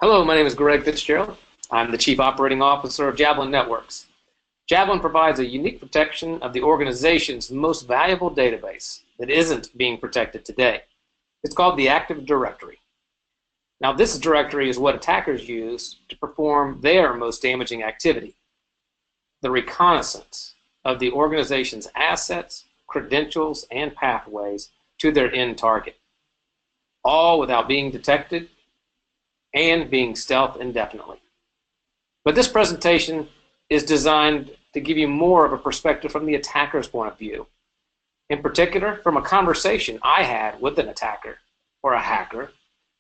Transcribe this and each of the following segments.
Hello, my name is Greg Fitzgerald. I'm the Chief Operating Officer of Javelin Networks. Javelin provides a unique protection of the organization's most valuable database that isn't being protected today. It's called the Active Directory. Now, this directory is what attackers use to perform their most damaging activity, the reconnaissance of the organization's assets, credentials, and pathways to their end target, all without being detected and being stealth indefinitely. But this presentation is designed to give you more of a perspective from the attacker's point of view. In particular, from a conversation I had with an attacker or a hacker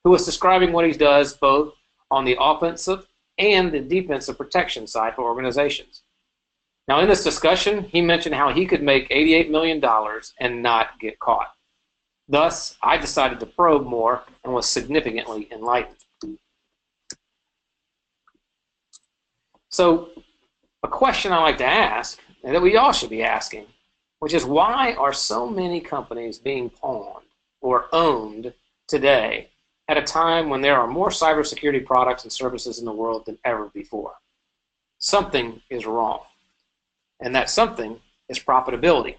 who was describing what he does both on the offensive and the defensive protection side for organizations. Now, in this discussion, he mentioned how he could make $88 million and not get caught. Thus, I decided to probe more and was significantly enlightened. So, a question I like to ask, and that we all should be asking, which is why are so many companies being pawned or owned today at a time when there are more cybersecurity products and services in the world than ever before? Something is wrong, and that something is profitability.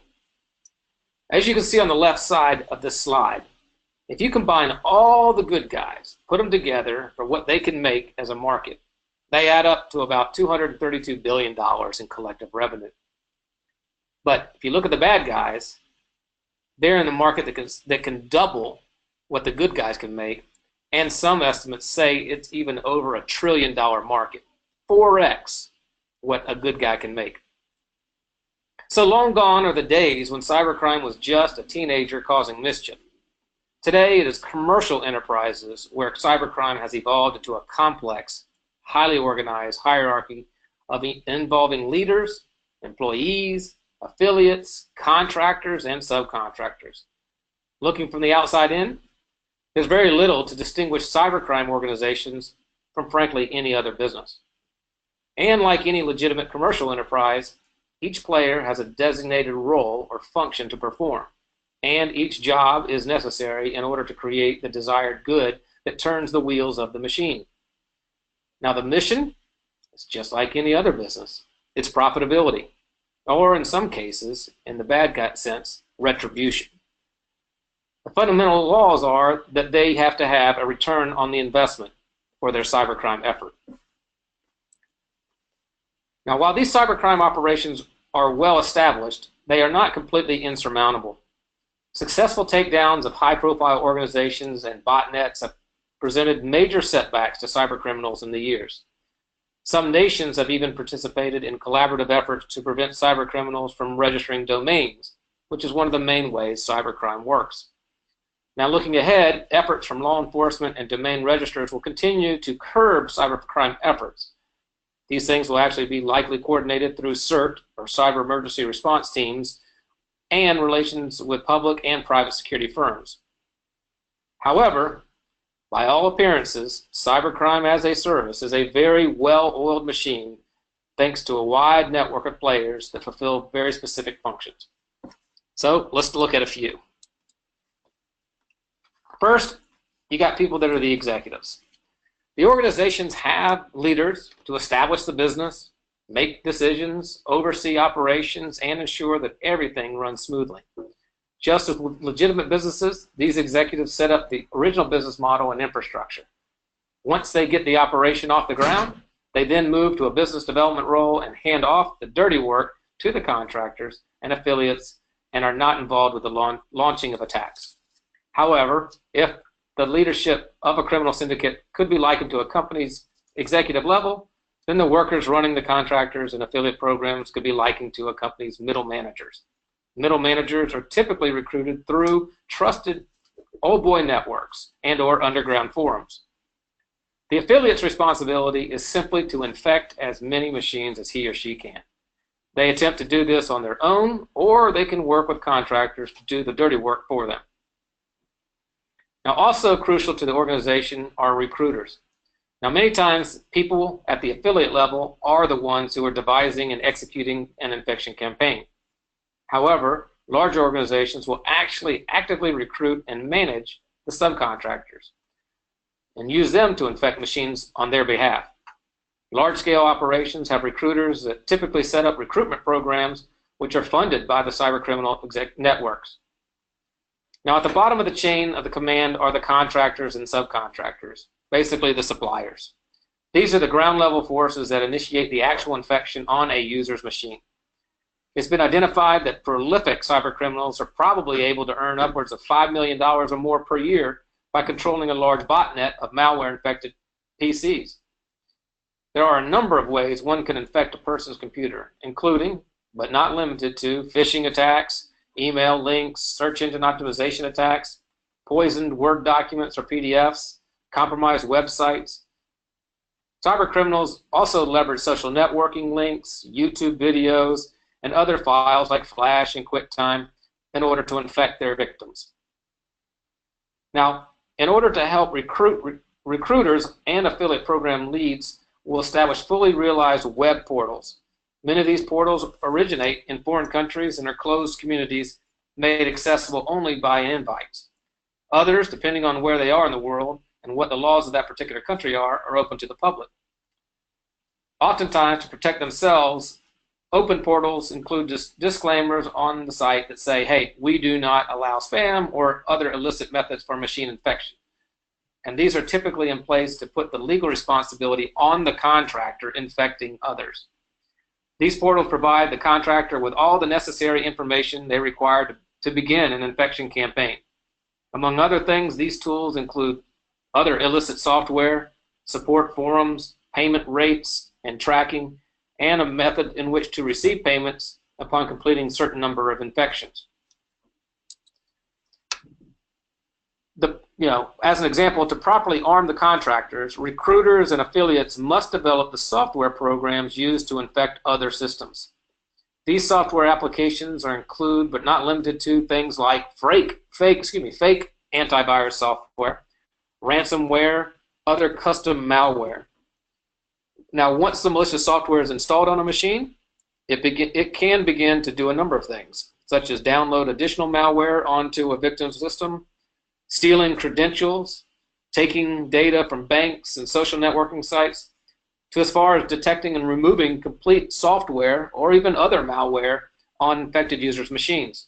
As you can see on the left side of this slide, if you combine all the good guys, put them together for what they can make as a market, they add up to about $232 billion in collective revenue. But if you look at the bad guys, they're in the market that can double what the good guys can make, and some estimates say it's even over $1 trillion market, 4x what a good guy can make. So long gone are the days when cybercrime was just a teenager causing mischief. Today it is commercial enterprises where cybercrime has evolved into a complex, highly organized hierarchy involving leaders, employees, affiliates, contractors, and subcontractors. Looking from the outside in, there's very little to distinguish cybercrime organizations from, frankly, any other business. And like any legitimate commercial enterprise, each player has a designated role or function to perform, and each job is necessary in order to create the desired good that turns the wheels of the machine. Now, the mission is just like any other business. It's profitability, or in some cases, in the bad guy sense, retribution. The fundamental laws are that they have to have a return on the investment for their cybercrime effort. Now, while these cybercrime operations are well established, they are not completely insurmountable. Successful takedowns of high-profile organizations and botnets have presented major setbacks to cybercriminals in the years. Some nations have even participated in collaborative efforts to prevent cybercriminals from registering domains, which is one of the main ways cybercrime works. Now, looking ahead, efforts from law enforcement and domain registrars will continue to curb cybercrime efforts. These things will actually be likely coordinated through CERT, or Cyber Emergency Response Teams, and relations with public and private security firms. However, by all appearances, cybercrime as a service is a very well-oiled machine thanks to a wide network of players that fulfill very specific functions. So let's look at a few. First, you got people that are the executives. The organizations have leaders to establish the business, make decisions, oversee operations, and ensure that everything runs smoothly. Just as with legitimate businesses, these executives set up the original business model and infrastructure. Once they get the operation off the ground, they then move to a business development role and hand off the dirty work to the contractors and affiliates and are not involved with the launching of attacks. However, if the leadership of a criminal syndicate could be likened to a company's executive level, then the workers running the contractors and affiliate programs could be likened to a company's middle managers. Middle managers are typically recruited through trusted old boy networks and or underground forums. The affiliate's responsibility is simply to infect as many machines as he or she can. They attempt to do this on their own, or they can work with contractors to do the dirty work for them. Now, also crucial to the organization are recruiters. Now, many times people at the affiliate level are the ones who are devising and executing an infection campaign. However, large organizations will actually actively recruit and manage the subcontractors. and use them to infect machines on their behalf. Large-scale operations have recruiters that typically set up recruitment programs which are funded by the cybercriminal networks. Now, at the bottom of the chain of the command are the contractors and subcontractors, basically the suppliers. These are the ground-level forces that initiate the actual infection on a user's machine. It's been identified that prolific cybercriminals are probably able to earn upwards of $5 million or more per year by controlling a large botnet of malware-infected PCs. There are a number of ways one can infect a person's computer, including, but not limited to, phishing attacks, email links, search engine optimization attacks, poisoned Word documents or PDFs, compromised websites. Cybercriminals also leverage social networking links, YouTube videos, and other files like Flash and QuickTime in order to infect their victims. Now, in order to help recruiters and affiliate program leads will establish fully realized web portals. Many of these portals originate in foreign countries and are closed communities made accessible only by invites. Others, depending on where they are in the world and what the laws of that particular country are open to the public. Oftentimes, to protect themselves, open portals include disclaimers on the site that say, hey, we do not allow spam or other illicit methods for machine infection. And these are typically in place to put the legal responsibility on the contractor infecting others. These portals provide the contractor with all the necessary information they require to begin an infection campaign. Among other things, these tools include other illicit software, support forums, payment rates and tracking, and a method in which to receive payments upon completing a certain number of infections. As an example, to properly arm the contractors, recruiters and affiliates must develop the software programs used to infect other systems. These software applications are include, but not limited to, things like fake antivirus software, ransomware, other custom malware. Now, once the malicious software is installed on a machine, it can begin to do a number of things, such as download additional malware onto a victim's system, stealing credentials, taking data from banks and social networking sites, to as far as detecting and removing complete software or even other malware on infected users' machines.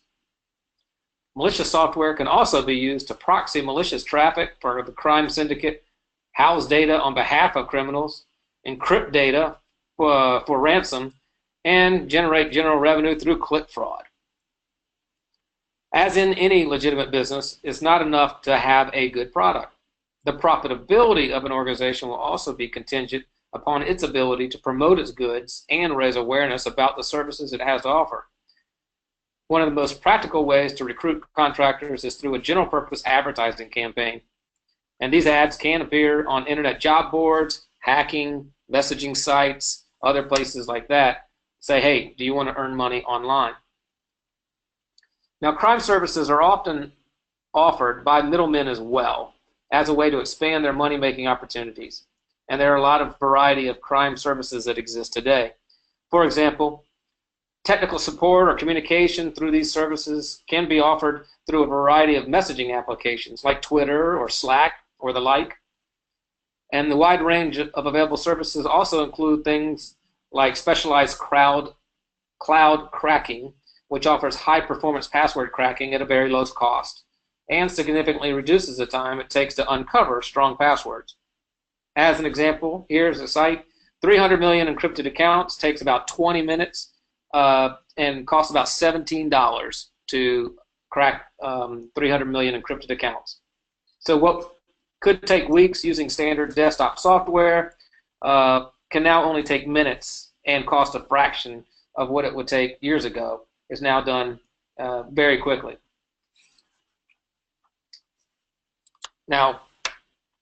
Malicious software can also be used to proxy malicious traffic for the crime syndicate, house data on behalf of criminals, encrypt data for ransom, and generate general revenue through click fraud. As in any legitimate business, it's not enough to have a good product. The profitability of an organization will also be contingent upon its ability to promote its goods and raise awareness about the services it has to offer. One of the most practical ways to recruit contractors is through a general purpose advertising campaign. And these ads can appear on internet job boards, hacking, messaging sites, other places like that. Say, hey, do you want to earn money online? Now, crime services are often offered by middlemen as well as a way to expand their money-making opportunities. And there are a lot of variety of crime services that exist today. For example, technical support or communication through these services can be offered through a variety of messaging applications like Twitter or Slack or the like. And the wide range of available services also include things like specialized cloud cracking, which offers high-performance password cracking at a very low cost and significantly reduces the time it takes to uncover strong passwords. As an example, here's a site, 300 million encrypted accounts, takes about 20 minutes and costs about $17 to crack 300 million encrypted accounts. So what could take weeks using standard desktop software can now only take minutes and cost a fraction of what it would take years ago. Is now done very quickly. Now,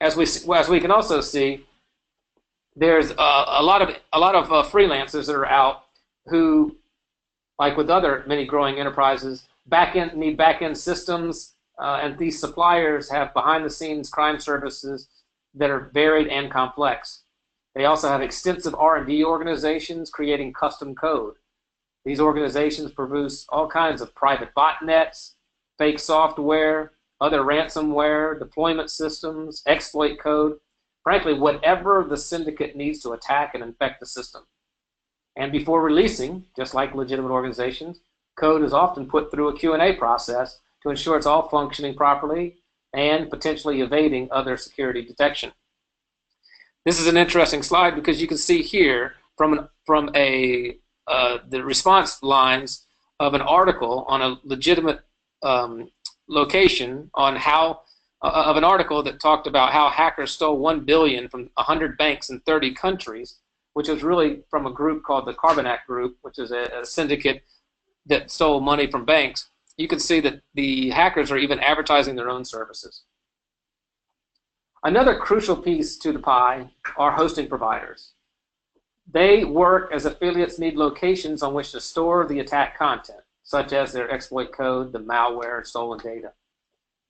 as we can also see, there's a lot of freelancers that are out who, like with other many growing enterprises, need back-end systems, and these suppliers have behind-the-scenes crime services that are varied and complex. They also have extensive R&D organizations creating custom code. These organizations produce all kinds of private botnets, fake software, other ransomware, deployment systems, exploit code, frankly, whatever the syndicate needs to attack and infect the system. And before releasing, just like legitimate organizations, code is often put through a Q&A process to ensure it's all functioning properly and potentially evading other security detection. This is an interesting slide because you can see here from the response lines of an article on a legitimate location on how of an article that talked about how hackers stole $1 billion from 100 banks in 30 countries, which was really from a group called the Carbonac Group, which is a syndicate that stole money from banks. You can see that the hackers are even advertising their own services. Another crucial piece to the pie are hosting providers. They work as affiliates need locations on which to store the attack content, such as their exploit code, the malware, and stolen data.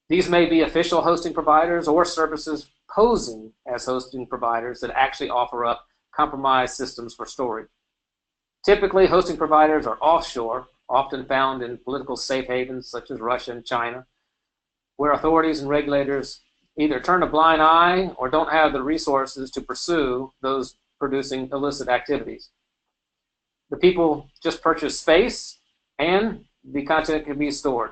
These may be official hosting providers or services posing as hosting providers that actually offer up compromised systems for storage. Typically, hosting providers are offshore, often found in political safe havens such as Russia and China, where authorities and regulators either turn a blind eye or don't have the resources to pursue those producing illicit activities. The people just purchase space and the content can be stored.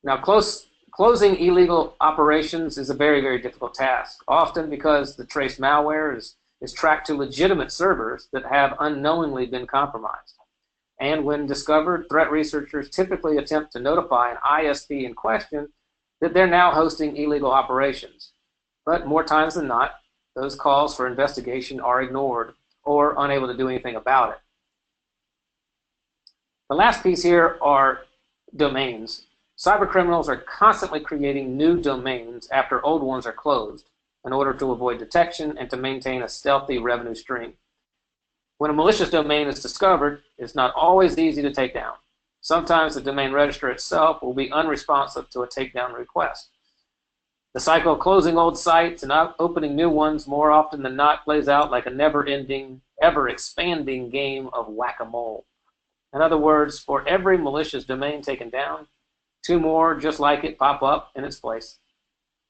Now, closing illegal operations is a very, very difficult task, often because the traced malware is tracked to legitimate servers that have unknowingly been compromised. And when discovered, threat researchers typically attempt to notify an ISP in question that they're now hosting illegal operations. But more times than not, those calls for investigation are ignored or unable to do anything about it. The last piece here are domains. Cybercriminals are constantly creating new domains after old ones are closed in order to avoid detection and to maintain a stealthy revenue stream. When a malicious domain is discovered, it's not always easy to take down. Sometimes the domain registrar itself will be unresponsive to a takedown request. The cycle of closing old sites and opening new ones more often than not plays out like a never-ending, ever-expanding game of whack-a-mole. In other words, for every malicious domain taken down, 2 more just like it pop up in its place.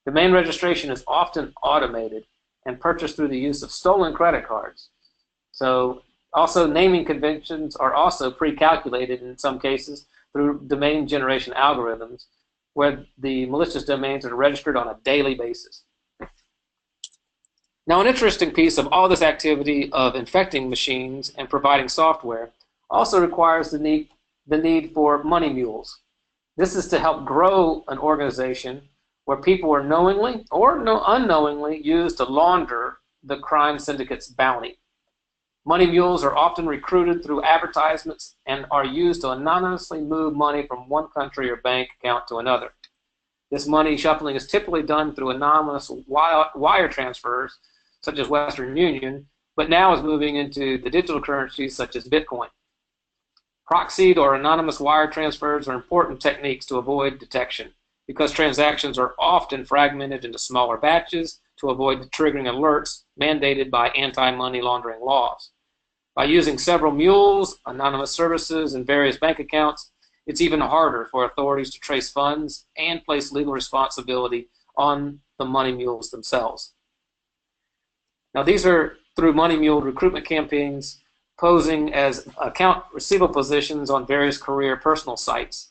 Domain registration is often automated and purchased through the use of stolen credit cards. So also naming conventions are also pre-calculated in some cases through domain generation algorithms where the malicious domains are registered on a daily basis. Now, an interesting piece of all this activity of infecting machines and providing software also requires the need for money mules. This is to help grow an organization where people are knowingly or unknowingly used to launder the crime syndicate's bounty. Money mules are often recruited through advertisements and are used to anonymously move money from one country or bank account to another. This money shuffling is typically done through anonymous wire transfers, such as Western Union, but now is moving into the digital currencies such as Bitcoin. Proxied or anonymous wire transfers are important techniques to avoid detection because transactions are often fragmented into smaller batches to avoid the triggering alerts mandated by anti-money laundering laws. By using several mules, anonymous services, and various bank accounts, it's even harder for authorities to trace funds and place legal responsibility on the money mules themselves. Now, these are through money mule recruitment campaigns posing as account receivable positions on various career personal sites.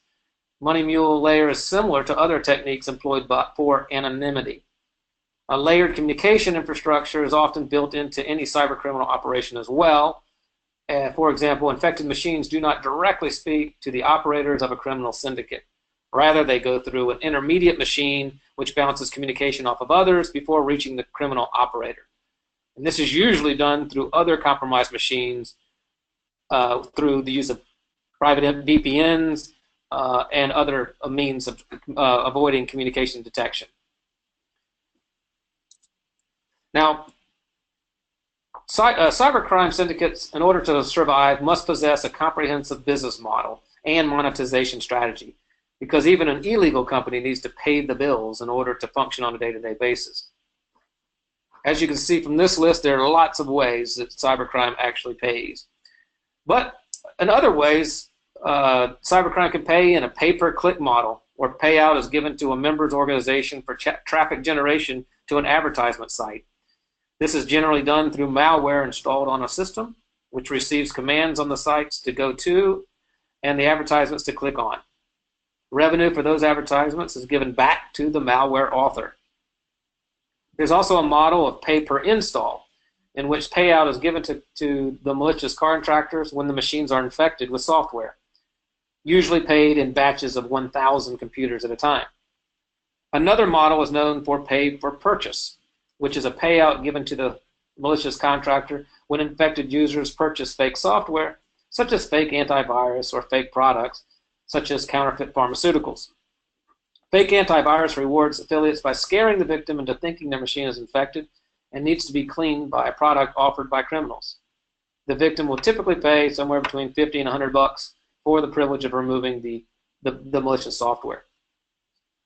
Money mule layer is similar to other techniques employed for anonymity. A layered communication infrastructure is often built into any cybercriminal operation as well. For example, infected machines do not directly speak to the operators of a criminal syndicate. Rather, they go through an intermediate machine which bounces communication off of others before reaching the criminal operator. And this is usually done through other compromised machines through the use of private VPNs and other means of avoiding communication detection. Now, cybercrime syndicates, in order to survive, must possess a comprehensive business model and monetization strategy, because even an illegal company needs to pay the bills in order to function on a day-to-day basis. As you can see from this list, there are lots of ways that cybercrime actually pays. But in other ways, cybercrime can pay in a pay-per-click model, or payout is given to a member's organization for traffic generation to an advertisement site. This is generally done through malware installed on a system, which receives commands on the sites to go to and the advertisements to click on. Revenue for those advertisements is given back to the malware author. There's also a model of pay per install, in which payout is given to the malicious contractors when the machines are infected with software, usually paid in batches of 1,000 computers at a time. Another model is known for pay for purchase, which is a payout given to the malicious contractor when infected users purchase fake software, such as fake antivirus or fake products, such as counterfeit pharmaceuticals. Fake antivirus rewards affiliates by scaring the victim into thinking their machine is infected and needs to be cleaned by a product offered by criminals. The victim will typically pay somewhere between $50 and $100 for the privilege of removing the malicious software.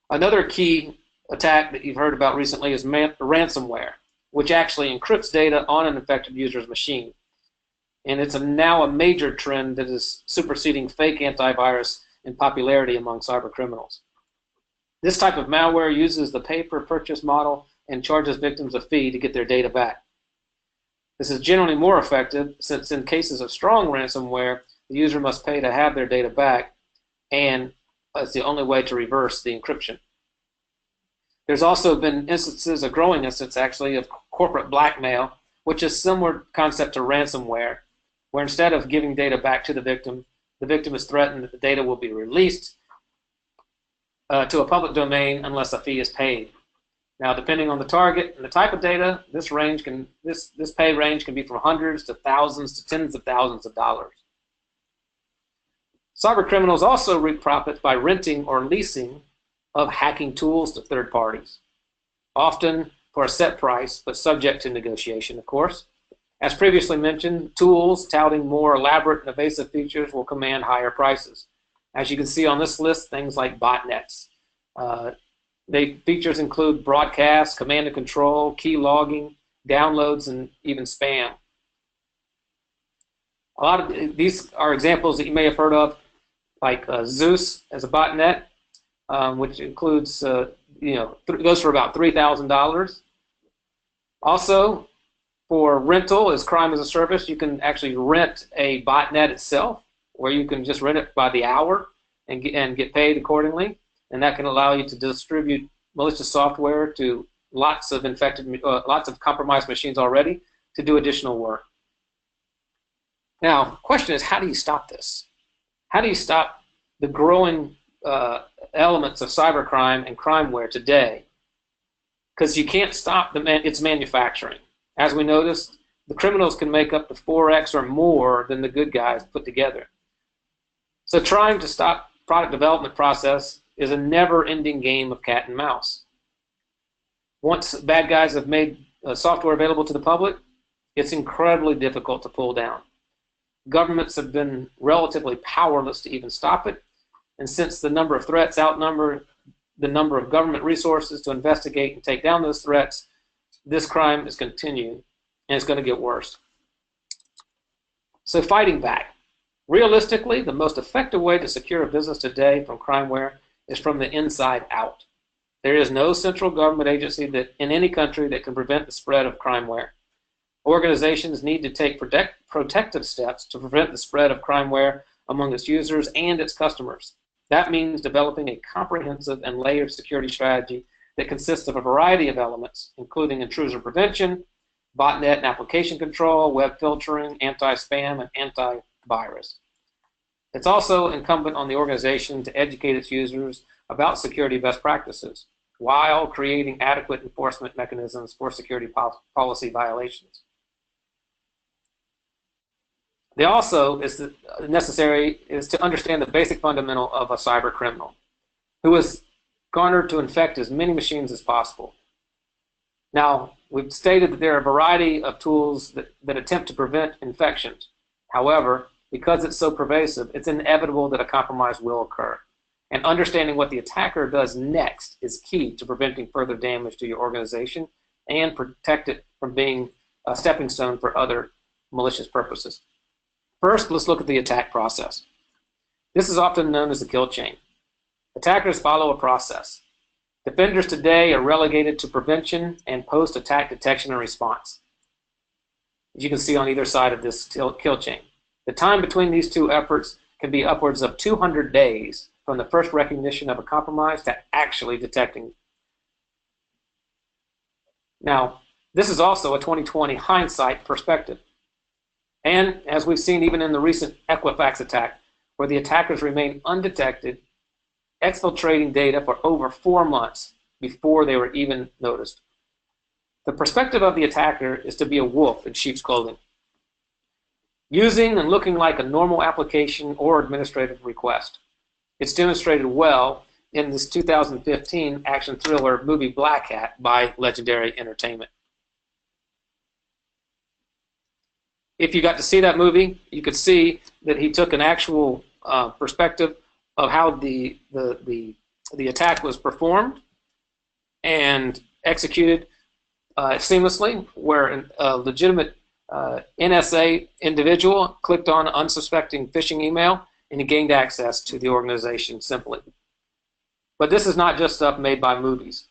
Another key attack that you've heard about recently is ransomware, which actually encrypts data on an infected user's machine. And it's now a major trend that is superseding fake antivirus in popularity among cyber criminals. This type of malware uses the pay-per-purchase model and charges victims a fee to get their data back. This is generally more effective since in cases of strong ransomware, the user must pay to have their data back, and it's the only way to reverse the encryption. There's also been instances, a growing instance actually, of corporate blackmail, which is a similar concept to ransomware, where instead of giving data back to the victim is threatened that the data will be released to a public domain unless a fee is paid. Now, depending on the target and the type of data, this pay range can be from hundreds to thousands to tens of thousands of dollars. Cyber criminals also reap profits by renting or leasing of hacking tools to third parties, often for a set price, but subject to negotiation, of course. As previously mentioned, tools touting more elaborate and evasive features will command higher prices. As you can see on this list, things like botnets. Features include broadcast, command and control, key logging, downloads, and even spam. A lot of these are examples that you may have heard of, like Zeus as a botnet, which includes, goes for about $3,000. Also, for rental as crime as a service, you can actually rent a botnet itself, where you can just rent it by the hour and get paid accordingly, and that can allow you to distribute malicious software to lots of compromised machines already to do additional work. Now, the question is, how do you stop this? How do you stop the growing elements of cybercrime and crimeware today? Because you can't stop its manufacturing. As we noticed, the criminals can make up to 4x or more than the good guys put together. So trying to stop product development process is a never-ending game of cat and mouse. Once bad guys have made software available to the public, it's incredibly difficult to pull down. Governments have been relatively powerless to even stop it, and since the number of threats outnumber the number of government resources to investigate and take down those threats, this crime is continuing, and it's going to get worse. So fighting back. Realistically, the most effective way to secure a business today from crimeware is from the inside out. There is no central government agency in any country that can prevent the spread of crimeware. Organizations need to take protective steps to prevent the spread of crimeware among its users and its customers. That means developing a comprehensive and layered security strategy that consists of a variety of elements, including intrusion prevention, botnet and application control, web filtering, anti-spam, and anti-virus. It's also incumbent on the organization to educate its users about security best practices while creating adequate enforcement mechanisms for security policy violations. They also necessary is to understand the basic fundamental of a cyber criminal, who is garnered to infect as many machines as possible. Now, we've stated that there are a variety of tools that attempt to prevent infections. However, because it's so pervasive, it's inevitable that a compromise will occur. And understanding what the attacker does next is key to preventing further damage to your organization and protect it from being a stepping stone for other malicious purposes. First, let's look at the attack process. This is often known as the kill chain. Attackers follow a process. Defenders today are relegated to prevention and post-attack detection and response, as you can see on either side of this kill chain. The time between these two efforts can be upwards of 200 days from the first recognition of a compromise to actually detecting. Now, this is also a 2020 hindsight perspective. And as we've seen even in the recent Equifax attack, where the attackers remained undetected, exfiltrating data for over 4 months before they were even noticed. The perspective of the attacker is to be a wolf in sheep's clothing, using and looking like a normal application or administrative request. It's demonstrated well in this 2015 action thriller movie Black Hat by Legendary Entertainment. If you got to see that movie, you could see that he took an actual perspective of how the attack was performed and executed seamlessly, where a legitimate NSA individual clicked on an unsuspecting phishing email and he gained access to the organization simply. But this is not just stuff made by movies.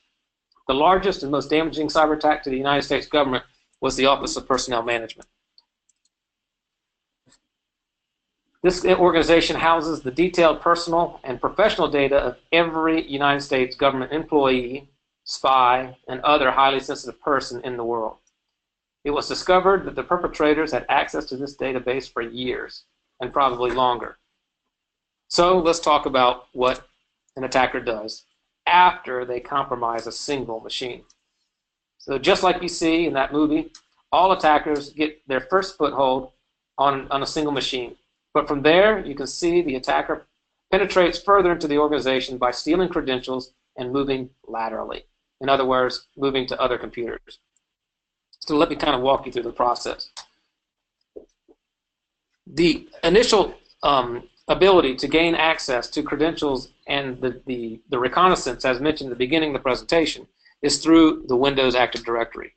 The largest and most damaging cyber attack to the United States government was the Office of Personnel Management. This organization houses the detailed personal and professional data of every United States government employee, spy, and other highly sensitive person in the world. It was discovered that the perpetrators had access to this database for years, and probably longer. So let's talk about what an attacker does after they compromise a single machine. So just like you see in that movie, all attackers get their first foothold on a single machine. But from there, you can see the attacker penetrates further into the organization by stealing credentials and moving laterally. In other words, moving to other computers. So let me kind of walk you through the process. The initial ability to gain access to credentials and the reconnaissance, as mentioned at the beginning of the presentation, is through the Windows Active Directory.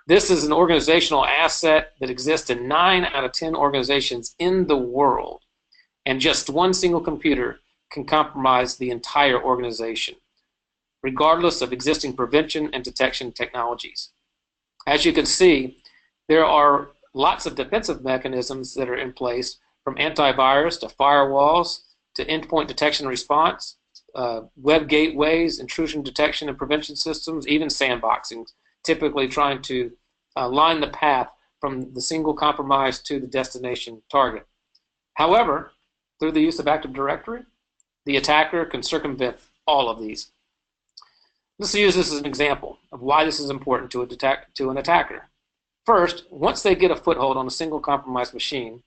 This is an organizational asset that exists in 9 out of 10 organizations in the world, and just one single computer can compromise the entire organization, regardless of existing prevention and detection technologies. As you can see, there are lots of defensive mechanisms that are in place, from antivirus to firewalls to endpoint detection and response, web gateways, intrusion detection and prevention systems, even sandboxing, typically trying to line the path from the single compromise to the destination target. However, through the use of Active Directory, the attacker can circumvent all of these. Let's use this as an example of why this is important to an attacker. First, once they get a foothold on a single compromised machine,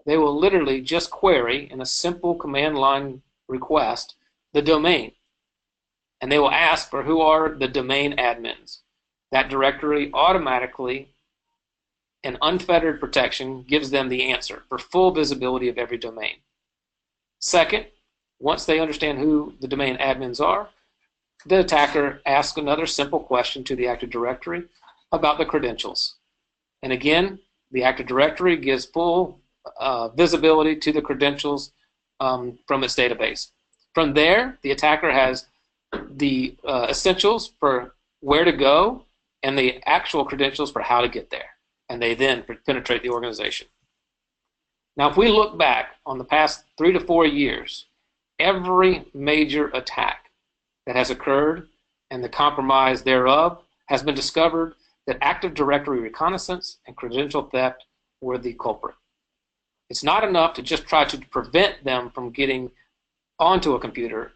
they will literally just query in a simple command line request the domain, and they will ask for who are the domain admins. That directory automatically and unfettered protection gives them the answer for full visibility of every domain. Second, once they understand who the domain admins are, the attacker asks another simple question to the Active Directory about the credentials. And again, the Active Directory gives full visibility to the credentials from its database. From there, the attacker has the essentials for where to go and the actual credentials for how to get there. And they then penetrate the organization. Now, if we look back on the past 3 to 4 years, every major attack that has occurred and the compromise thereof has been discovered that Active Directory reconnaissance and credential theft were the culprit. It's not enough to just try to prevent them from getting onto a computer.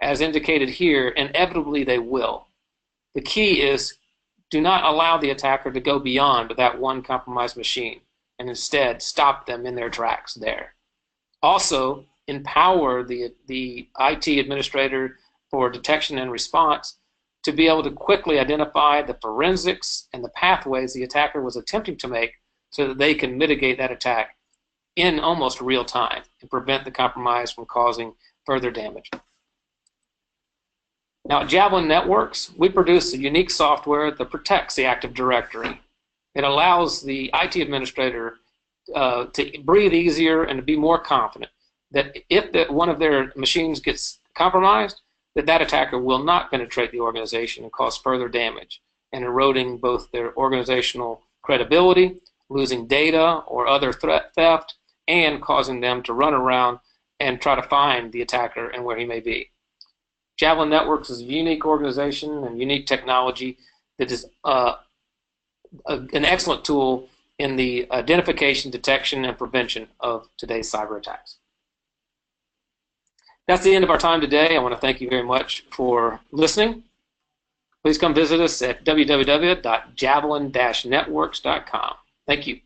As indicated here, inevitably they will. The key is do not allow the attacker to go beyond that one compromised machine, and instead stop them in their tracks there. Also, empower the IT administrator for detection and response to be able to quickly identify the forensics and the pathways the attacker was attempting to make so that they can mitigate that attack in almost real time and prevent the compromise from causing further damage. Now at Javelin Networks, we produce a unique software that protects the Active Directory. It allows the IT administrator to breathe easier and to be more confident that if one of their machines gets compromised, that attacker will not penetrate the organization and cause further damage, and eroding both their organizational credibility, losing data or other threat theft, and causing them to run around and try to find the attacker and where he may be. Javelin Networks is a unique organization and unique technology that is an excellent tool in the identification, detection, and prevention of today's cyber attacks. That's the end of our time today. I want to thank you very much for listening. Please come visit us at www.javelin-networks.com. Thank you.